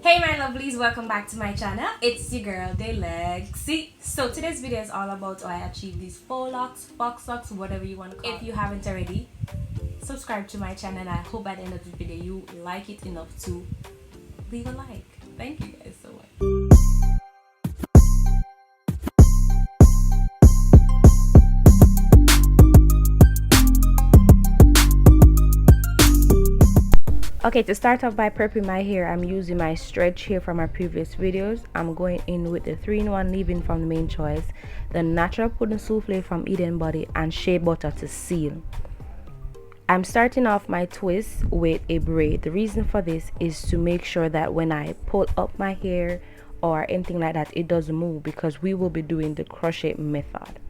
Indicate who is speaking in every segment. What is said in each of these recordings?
Speaker 1: Hey my lovelies, welcome back to my channel. It's your girl Dejahkerr. So today's video is all about how I achieve these faux locks, fox locks, whatever you want to call it. If you haven't already, subscribe to my channel and I hope at the end of the video you like it enough to leave a like. Thank you guys so much. Okay, to start off by prepping my hair, I'm using my stretch hair from my previous videos. I'm going in with the 3-in-1 leave-in from the Main Choice, the natural pudding souffle from Eden Body, and shea butter to seal. I'm starting off my twist with a braid. The reason for this is to make sure that when I pull up my hair or anything like that, it doesn't move, because we will be doing the crochet method.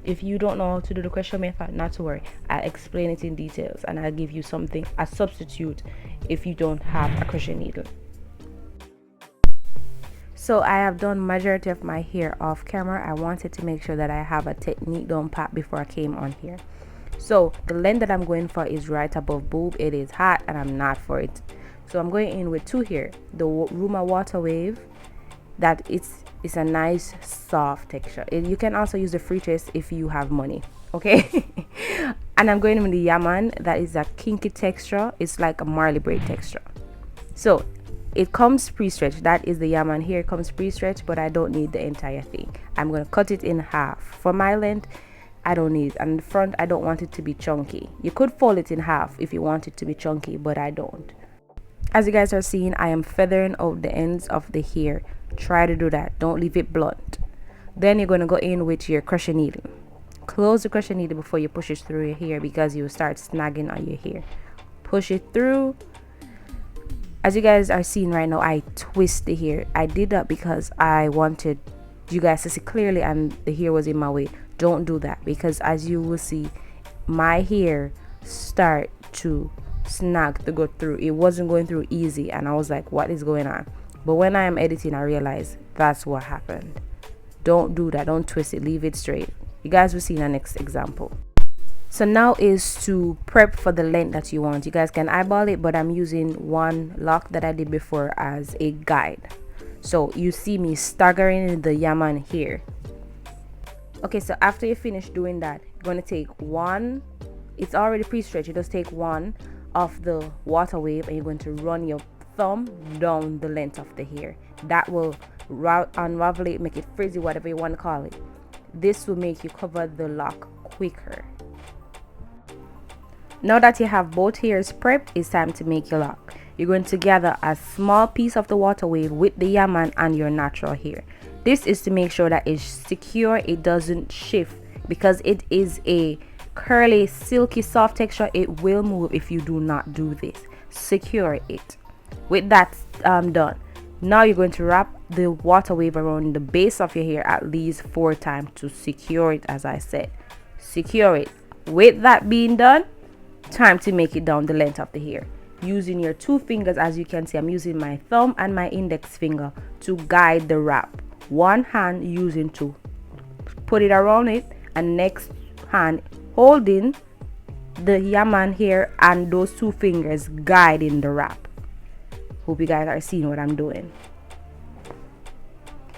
Speaker 1: If you don't know how to do the crochet method, not to worry, I'll explain it in details and I'll give you something, a substitute if you don't have a crochet needle. So I have done majority of my hair off camera. I wanted to make sure that I have a technique down pat before I came on here. So the length that I'm going for is right above boob. It is hot and I'm not for it. So I'm going in with 2 here, the Ruwa Water Wave. That it's a nice soft texture. You can also use the free twist if you have money, okay? And I'm going in with the Yah Man. That is a kinky texture. It's like a marley braid texture. So it comes pre-stretched. That is the Yah Man. Here it comes pre-stretched, but I don't need the entire thing. I'm going to cut it in half. For my length, I don't need it. And the front, I don't want it to be chunky. You could fold it in half if you want it to be chunky, but I don't. As you guys are seeing, I am feathering out the ends of the hair. Try to do that, don't leave it blunt. Then you're going to go in with your crochet needle. Close the crochet needle before you push it through your hair, because you will start snagging on your hair. Push it through. As you guys are seeing right now, I twist the hair. I did that because I wanted you guys to see clearly and the hair was in my way. Don't do that, because as you will see, my hair start to snag to go through. It wasn't going through easy and I was like, what is going on? But when I am editing, I realize that's what happened. Don't do that. Don't twist it. Leave it straight. You guys will see in the next example. So now is to prep for the length that you want. You guys can eyeball it, but I'm using one lock that I did before as a guide. So you see me staggering the Yah Man here. Okay, so after you finish doing that, you're going to take one. It's already pre-stretched. You just take one of the water wave and you're going to run your thumb down the length of the hair. That will unravel it, make it frizzy, whatever you want to call it. This will make you cover the lock quicker. Now that you have both hairs prepped, it's time to make your lock. You're going to gather a small piece of the water wave with the Yah Man and your natural hair. This is to make sure that it's secure, it doesn't shift, because it is a curly, silky, soft texture. It will move if you do not do this. Secure it. With that done, now you're going to wrap the water wave around the base of your hair at least 4 times to secure it. As I said, secure it. With that being done, time to make it down the length of the hair. Using your 2 fingers, as you can see, I'm using my thumb and my index finger to guide the wrap. One hand using to put it around it, and next hand holding the Yah Man hair and those 2 fingers guiding the wrap. Hope you guys are seeing what I'm doing.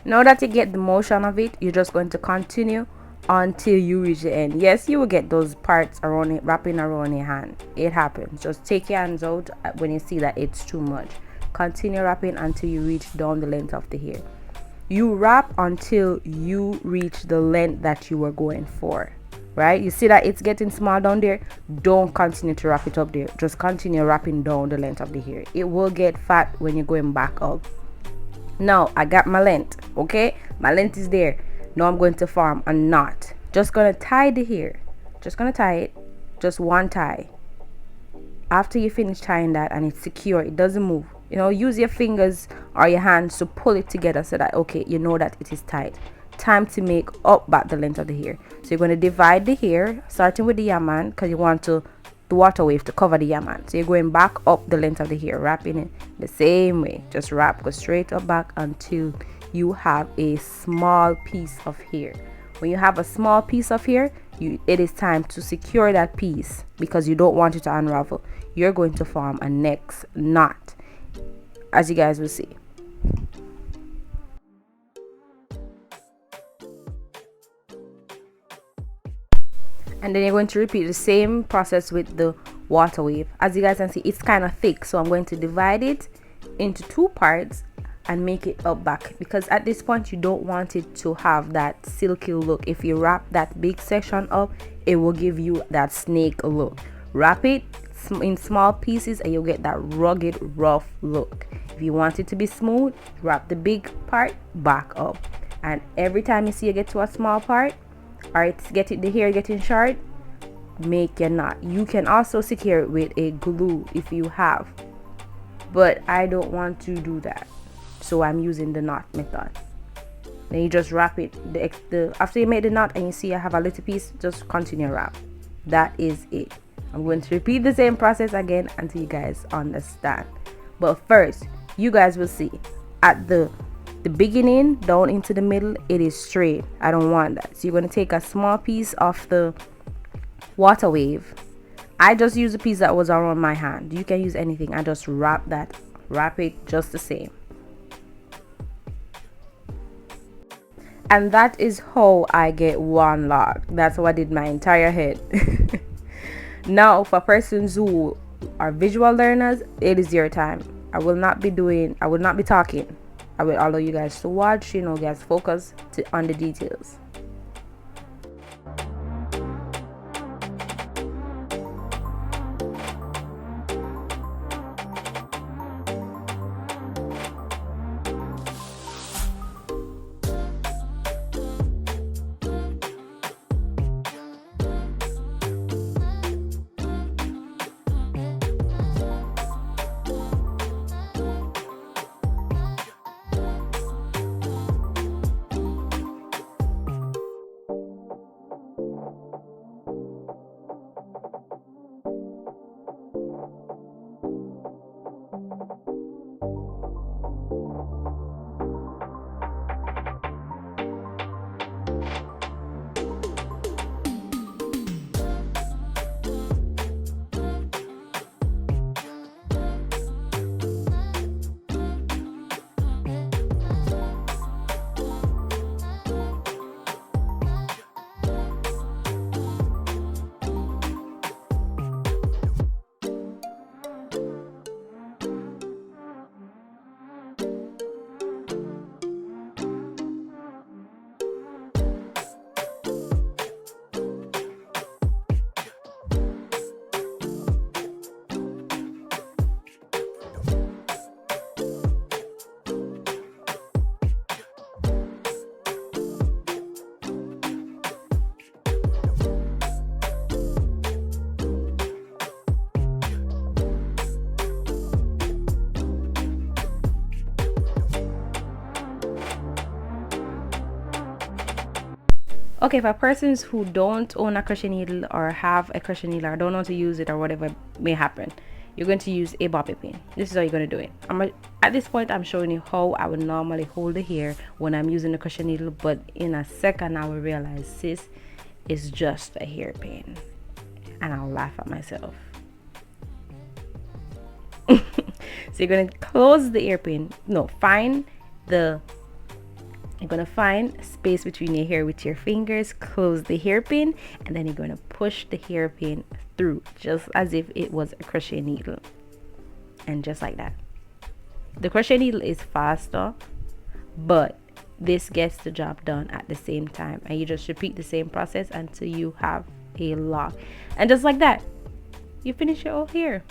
Speaker 1: Now that you get the motion of it, you're just going to continue until you reach the end. Yes, you will get those parts around it, wrapping around your hand. It happens. Just take your hands out when you see that it's too much. Continue wrapping until you reach down the length of the hair. You wrap until you reach the length that you were going for. Right, you see that it's getting small down there. Don't continue to wrap it up there, just continue wrapping down the length of the hair. It will get fat when you're going back up. Now I got my length. Okay, my length is there. Now I'm going to form a knot. Just gonna tie the hair, just gonna tie it, just one tie. After you finish tying that and it's secure, it doesn't move, you know, use your fingers or your hands to pull it together so that, okay, you know that it is tight. Time to make up back the length of the hair. So you're going to divide the hair, starting with the Yah Man, because you want the water wave to cover the Yah Man. So you're going back up the length of the hair, wrapping it the same way. Just wrap, go straight up back until you have a small piece of hair. When you have a small piece of hair, it is time to secure that piece, because you don't want it to unravel. You're going to form a next knot. as you guys will see. And then you're going to repeat the same process with the water wave. As you guys can see, it's kind of thick, so I'm going to divide it into 2 parts and make it up back, because at this point you don't want it to have that silky look. If you wrap that big section up, it will give you that snake look. Wrap it in small pieces and you'll get that rugged, rough look. If you want it to be smooth, wrap the big part back up, and every time you see you get to a small part, or it's the hair getting short, make a knot. You can also secure it with a glue if you have, but I don't want to do that, so I'm using the knot method. Then you just wrap it. After you make the knot and you see I have a little piece, just continue wrap. That is it. I'm going to repeat the same process again until you guys understand. But first, you guys will see at the beginning down into the middle, it is straight. I don't want that, so you're going to take a small piece of the water wave. I just use a piece that was around my hand. You can use anything. I just wrap it just the same. And that is how I get 1 lock. That's how I did my entire head. Now for persons who are visual learners, it is your time. I will not be talking. I will allow you guys to watch, guys, focus on the details. Okay, for persons who don't own a crochet needle or have a crochet needle or don't know how to use it or whatever may happen, you're going to use a bobby pin. This is how you're going to do it. At this point, I'm showing you how I would normally hold the hair when I'm using the crochet needle, but in a second I will realize this is just a hairpin and I'll laugh at myself. So you're going to close the hairpin. No, you're going to find space between your hair with your fingers, close the hairpin, and then you're going to push the hairpin through just as if it was a crochet needle. And just like that. The crochet needle is faster, but this gets the job done at the same time. And you just repeat the same process until you have a lock. And just like that, you finish your whole hair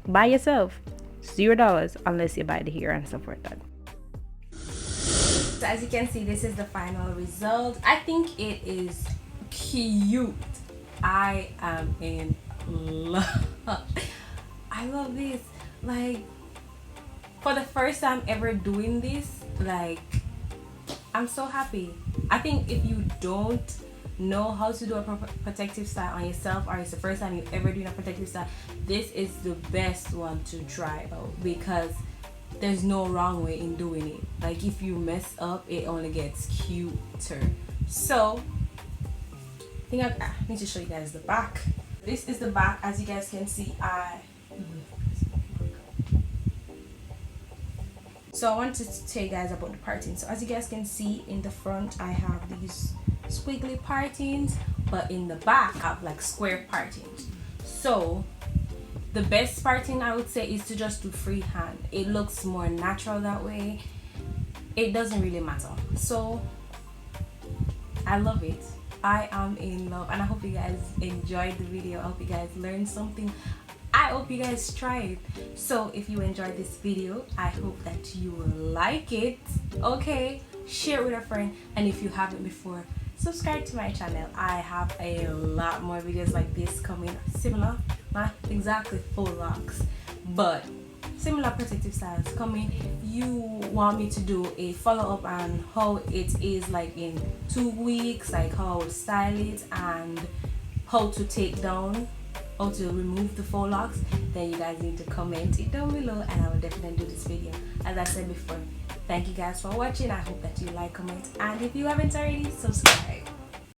Speaker 1: by yourself. $0 unless you buy the hair and stuff like that. So as you can see, this is the final result. I think it is cute. I am in love. I love this. Like, for the first time ever doing this, like, I'm so happy. I think if you don't know how to do a protective style on yourself, or it's the first time you've ever done a protective style, this is the best one to try out, because there's no wrong way in doing it. Like, if you mess up, it only gets cuter. So I think I need to show you guys the back. This is the back. As you guys can see, So I wanted to tell you guys about the parting. So as you guys can see, in the front I have these squiggly partings, but in the back I have like square partings. So the best parting I would say is to just do freehand. It looks more natural that way. It doesn't really matter. So I love it. I am in love, and I hope you guys enjoyed the video. I hope you guys learned something. I hope you guys try it. So if you enjoyed this video, I hope that you will like it. Okay, share it with a friend, and if you haven't before, subscribe to my channel. I have a lot more videos like this coming, similar, not exactly full locks, but similar protective styles coming. You want me to do a follow-up on how it is like in 2 weeks, like how to style it and how to take down, how to remove the faux locks, then you guys need to comment it down below and I will definitely do this video. As I said before, thank you guys for watching. I hope that you like, comment, and if you haven't already, subscribe.